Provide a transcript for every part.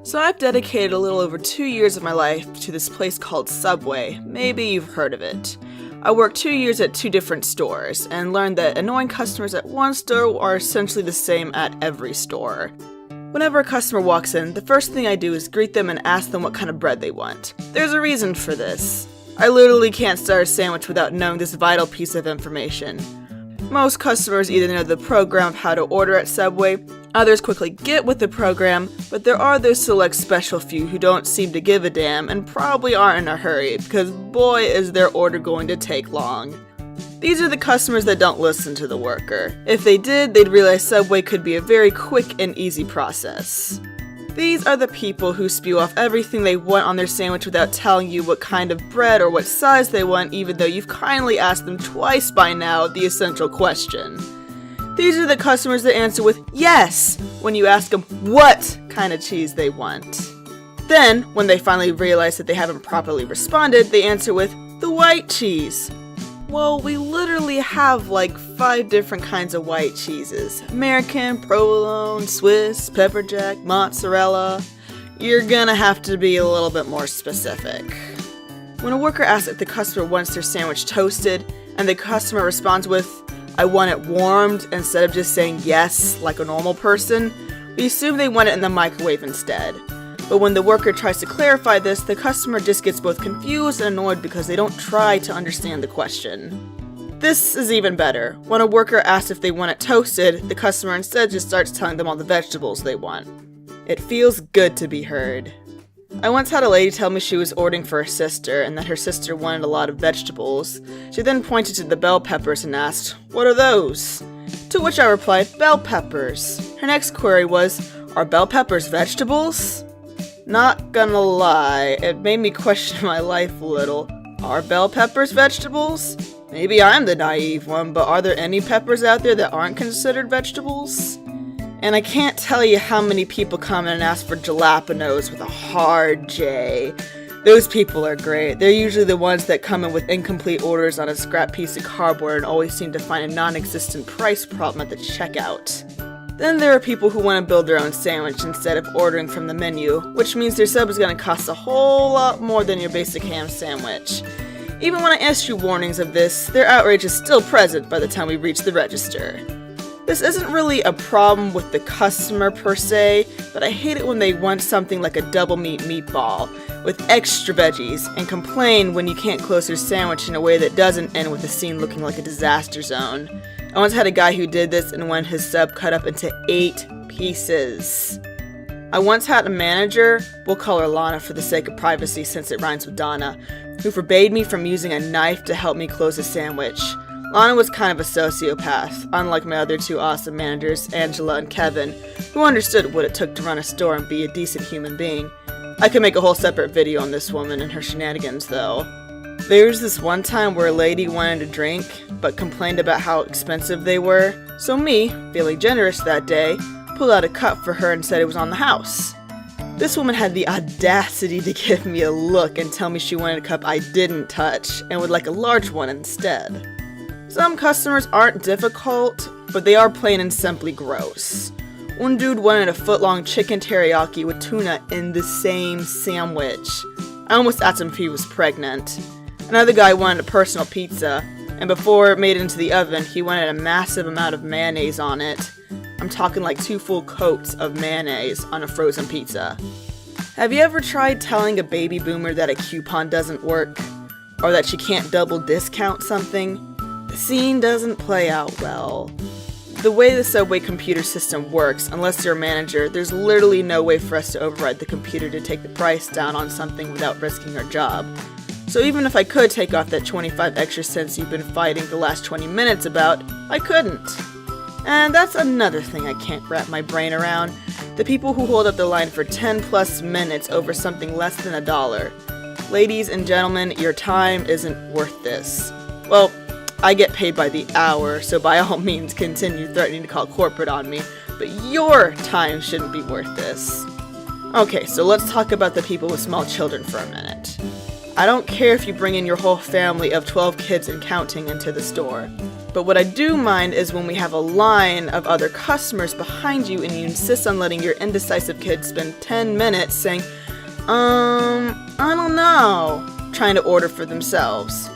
So I've dedicated a little over 2 years of my life to this place called Subway. Maybe you've heard of it. I worked 2 years at 2 different stores and learned that annoying customers at one store are essentially the same at every store. Whenever a customer walks in, the first thing I do is greet them and ask them what kind of bread they want. There's a reason for this. I literally can't start a sandwich without knowing this vital piece of information. Most customers either know the program of how to order at Subway, others quickly get with the program, but there are those select special few who don't seem to give a damn and probably aren't in a hurry, because boy is their order going to take long. These are the customers that don't listen to the worker. If they did, they'd realize Subway could be a very quick and easy process. These are the people who spew off everything they want on their sandwich without telling you what kind of bread or what size they want, even though you've kindly asked them twice by now the essential question. These are the customers that answer with yes when you ask them what kind of cheese they want. Then, when they finally realize that they haven't properly responded, they answer with the white cheese. Well, we literally have like 5 different kinds of white cheeses. American, provolone, Swiss, pepper jack, mozzarella. You're gonna have to be a little bit more specific. When a worker asks if the customer wants their sandwich toasted, and the customer responds with, I want it warmed, instead of just saying yes like a normal person, we assume they want it in the microwave instead. But when the worker tries to clarify this, the customer just gets both confused and annoyed because they don't try to understand the question. This is even better. When a worker asks if they want it toasted, the customer instead just starts telling them all the vegetables they want. It feels good to be heard. I once had a lady tell me she was ordering for her sister and that her sister wanted a lot of vegetables. She then pointed to the bell peppers and asked, "What are those?" To which I replied, "Bell peppers." Her next query was, "Are bell peppers vegetables?" Not gonna lie, it made me question my life a little. Are bell peppers vegetables? Maybe I'm the naive one, but are there any peppers out there that aren't considered vegetables? And I can't tell you how many people come in and ask for jalapenos with a hard J. Those people are great. They're usually the ones that come in with incomplete orders on a scrap piece of cardboard and always seem to find a non-existent price problem at the checkout. Then there are people who want to build their own sandwich instead of ordering from the menu, which means their sub is going to cost a whole lot more than your basic ham sandwich. Even when I issue warnings of this, their outrage is still present by the time we reach the register. This isn't really a problem with the customer per se, but I hate it when they want something like a double meat meatball with extra veggies and complain when you can't close their sandwich in a way that doesn't end with the scene looking like a disaster zone. I once had a guy who did this and wanted his sub cut up into 8 pieces. I once had a manager, we'll call her Lana for the sake of privacy since it rhymes with Donna, who forbade me from using a knife to help me close a sandwich. Lana was kind of a sociopath, unlike my other 2 awesome managers, Angela and Kevin, who understood what it took to run a store and be a decent human being. I could make a whole separate video on this woman and her shenanigans though. There was this one time where a lady wanted a drink, but complained about how expensive they were, so me, feeling generous that day, pulled out a cup for her and said it was on the house. This woman had the audacity to give me a look and tell me she wanted a cup I didn't touch, and would like a large one instead. Some customers aren't difficult, but they are plain and simply gross. One dude wanted a foot-long chicken teriyaki with tuna in the same sandwich. I almost asked him if he was pregnant. Another guy wanted a personal pizza, and before it made it into the oven, he wanted a massive amount of mayonnaise on it. I'm talking like 2 full coats of mayonnaise on a frozen pizza. Have you ever tried telling a baby boomer that a coupon doesn't work? Or that she can't double discount something? The scene doesn't play out well. The way the Subway computer system works, unless you're a manager, there's literally no way for us to override the computer to take the price down on something without risking our job. So even if I could take off that 25 extra cents you've been fighting the last 20 minutes about, I couldn't. And that's another thing I can't wrap my brain around. The people who hold up the line for 10 plus minutes over something less than $1. Ladies and gentlemen, your time isn't worth this. Well, I get paid by the hour, so by all means continue threatening to call corporate on me, but your time shouldn't be worth this. Okay, so let's talk about the people with small children for a minute. I don't care if you bring in your whole family of 12 kids and counting into the store. But what I do mind is when we have a line of other customers behind you and you insist on letting your indecisive kid spend 10 minutes saying, I don't know, trying to order for themselves.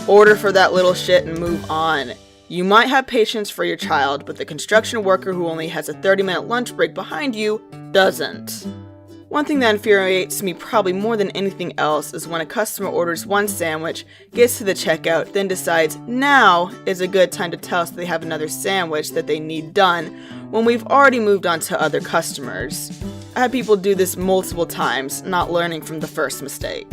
Order for that little shit and move on. You might have patience for your child, but the construction worker who only has a 30-minute lunch break behind you doesn't. One thing that infuriates me probably more than anything else is when a customer orders one sandwich, gets to the checkout, then decides now is a good time to tell us they have another sandwich that they need done when we've already moved on to other customers. I had people do this multiple times, not learning from the first mistake.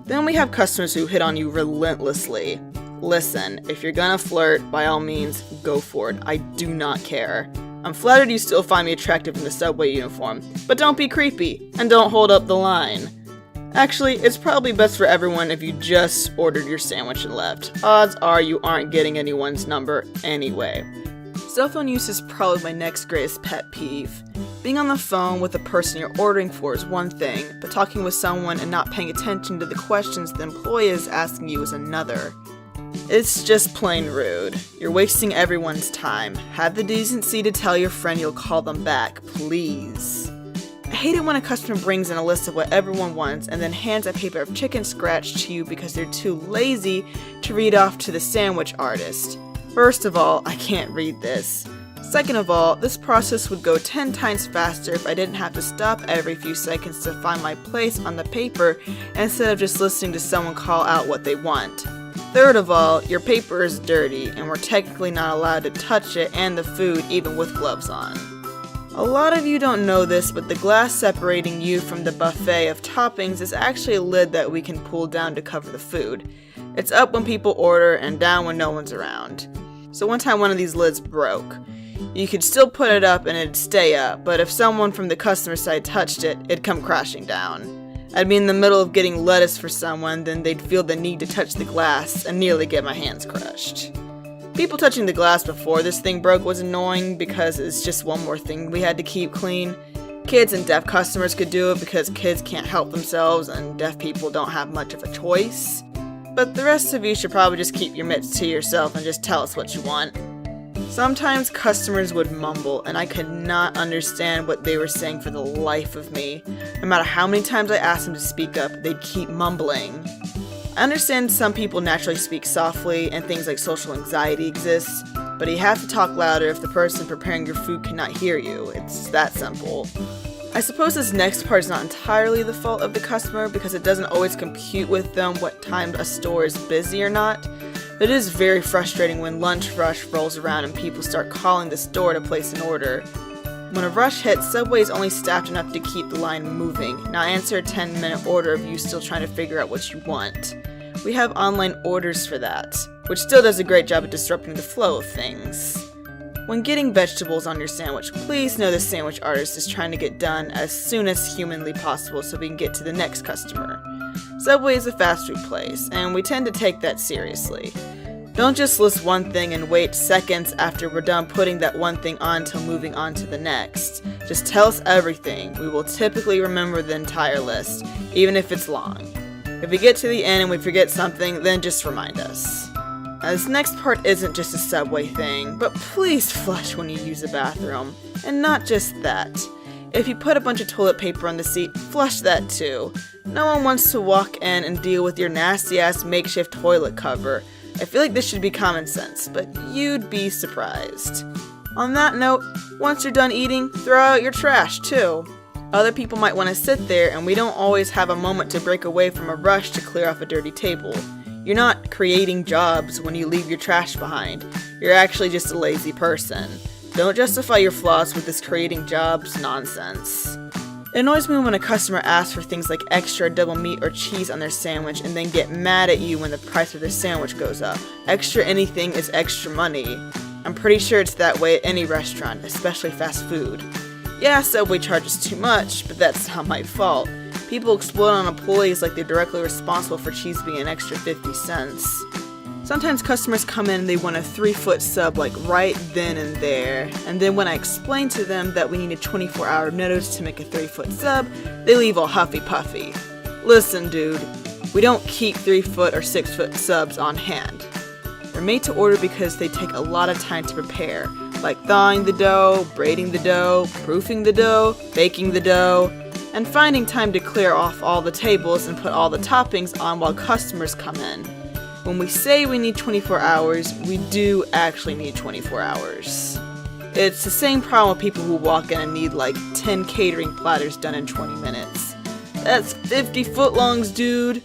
Then we have customers who hit on you relentlessly. Listen, if you're gonna flirt, by all means, go for it. I do not care. I'm flattered you still find me attractive in the Subway uniform, but don't be creepy, and don't hold up the line. Actually, it's probably best for everyone if you just ordered your sandwich and left. Odds are you aren't getting anyone's number anyway. Cell phone use is probably my next greatest pet peeve. Being on the phone with the person you're ordering for is one thing, but talking with someone and not paying attention to the questions the employee is asking you is another. It's just plain rude. You're wasting everyone's time. Have the decency to tell your friend you'll call them back, please. I hate it when a customer brings in a list of what everyone wants and then hands a paper of chicken scratch to you because they're too lazy to read off to the sandwich artist. First of all, I can't read this. Second of all, this process would go 10 times faster if I didn't have to stop every few seconds to find my place on the paper instead of just listening to someone call out what they want. Third of all, your paper is dirty and we're technically not allowed to touch it and the food even with gloves on. A lot of you don't know this, but the glass separating you from the buffet of toppings is actually a lid that we can pull down to cover the food. It's up when people order and down when no one's around. So one time one of these lids broke. You could still put it up and it'd stay up, but if someone from the customer side touched it, it'd come crashing down. I'd be in the middle of getting lettuce for someone, then they'd feel the need to touch the glass and nearly get my hands crushed. People touching the glass before this thing broke was annoying because it's just one more thing we had to keep clean. Kids and deaf customers could do it because kids can't help themselves and deaf people don't have much of a choice. But the rest of you should probably just keep your mitts to yourself and just tell us what you want. Sometimes customers would mumble, and I could not understand what they were saying for the life of me. No matter how many times I asked them to speak up, they'd keep mumbling. I understand some people naturally speak softly and things like social anxiety exists, but you have to talk louder if the person preparing your food cannot hear you. It's that simple. I suppose this next part is not entirely the fault of the customer because it doesn't always compute with them what time a store is busy or not. It is very frustrating when lunch rush rolls around and people start calling the store to place an order. When a rush hits, Subway is only staffed enough to keep the line moving. Now answer a 10-minute order if you're still trying to figure out what you want. We have online orders for that, which still does a great job of disrupting the flow of things. When getting vegetables on your sandwich, please know the sandwich artist is trying to get done as soon as humanly possible so we can get to the next customer. Subway is a fast food place, and we tend to take that seriously. Don't just list one thing and wait seconds after we're done putting that one thing on till moving on to the next. Just tell us everything. We will typically remember the entire list, even if it's long. If we get to the end and we forget something, then just remind us. Now, this next part isn't just a Subway thing, but please flush when you use the bathroom. And not just that. If you put a bunch of toilet paper on the seat, flush that too. No one wants to walk in and deal with your nasty-ass makeshift toilet cover. I feel like this should be common sense, but you'd be surprised. On that note, once you're done eating, throw out your trash too. Other people might want to sit there, and we don't always have a moment to break away from a rush to clear off a dirty table. You're not creating jobs when you leave your trash behind. You're actually just a lazy person. Don't justify your flaws with this creating jobs nonsense. It annoys me when a customer asks for things like extra double meat or cheese on their sandwich and then get mad at you when the price of their sandwich goes up. Extra anything is extra money. I'm pretty sure it's that way at any restaurant, especially fast food. Yeah, Subway charges too much, but that's not my fault. People explode on employees like they're directly responsible for cheese being an extra 50 cents. Sometimes customers come in and they want a 3-foot sub like right then and there, and then when I explain to them that we need a 24-hour notice to make a 3-foot sub, they leave all huffy puffy. Listen dude, we don't keep 3-foot or 6-foot subs on hand. They're made to order because they take a lot of time to prepare, like thawing the dough, braiding the dough, proofing the dough, baking the dough, and finding time to clear off all the tables and put all the toppings on while customers come in. When we say we need 24 hours, we do actually need 24 hours. It's the same problem with people who walk in and need like 10 catering platters done in 20 minutes. That's 50 footlongs, dude!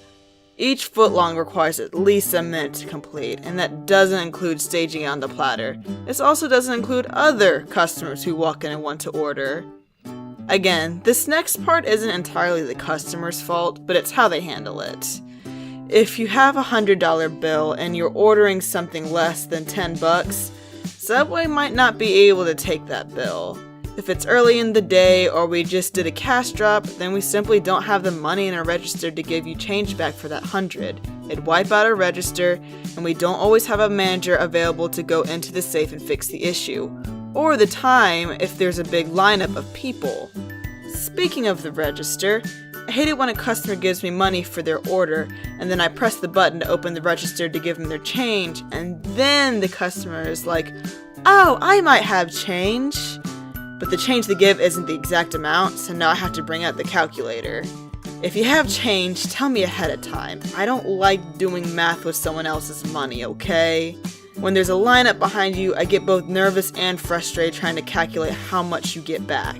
Each footlong requires at least a minute to complete, and that doesn't include staging on the platter. This also doesn't include other customers who walk in and want to order. Again, this next part isn't entirely the customer's fault, but it's how they handle it. If you have a $100 bill and you're ordering something less than $10, Subway might not be able to take that bill. If it's early in the day or we just did a cash drop, then we simply don't have the money in our register to give you change back for that 100. It'd wipe out our register, and we don't always have a manager available to go into the safe and fix the issue, or the time if there's a big lineup of people. Speaking of the register, I hate it when a customer gives me money for their order, and then I press the button to open the register to give them their change, and then the customer is like, "Oh, I might have change." But the change they give isn't the exact amount, so now I have to bring out the calculator. If you have change, tell me ahead of time. I don't like doing math with someone else's money, okay? When there's a lineup behind you, I get both nervous and frustrated trying to calculate how much you get back.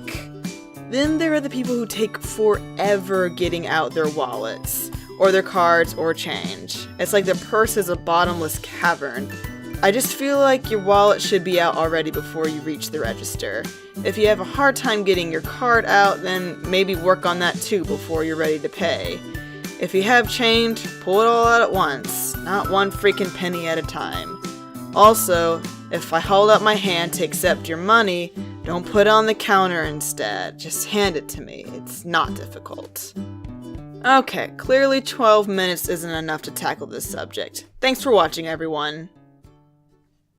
Then there are the people who take forever getting out their wallets, or their cards, or change. It's like their purse is a bottomless cavern. I just feel like your wallet should be out already before you reach the register. If you have a hard time getting your card out, then maybe work on that too before you're ready to pay. If you have change, pull it all out at once, not one freaking penny at a time. Also, if I hold up my hand to accept your money, don't put it on the counter instead. Just hand it to me. It's not difficult. Okay, clearly 12 minutes isn't enough to tackle this subject. Thanks for watching, everyone.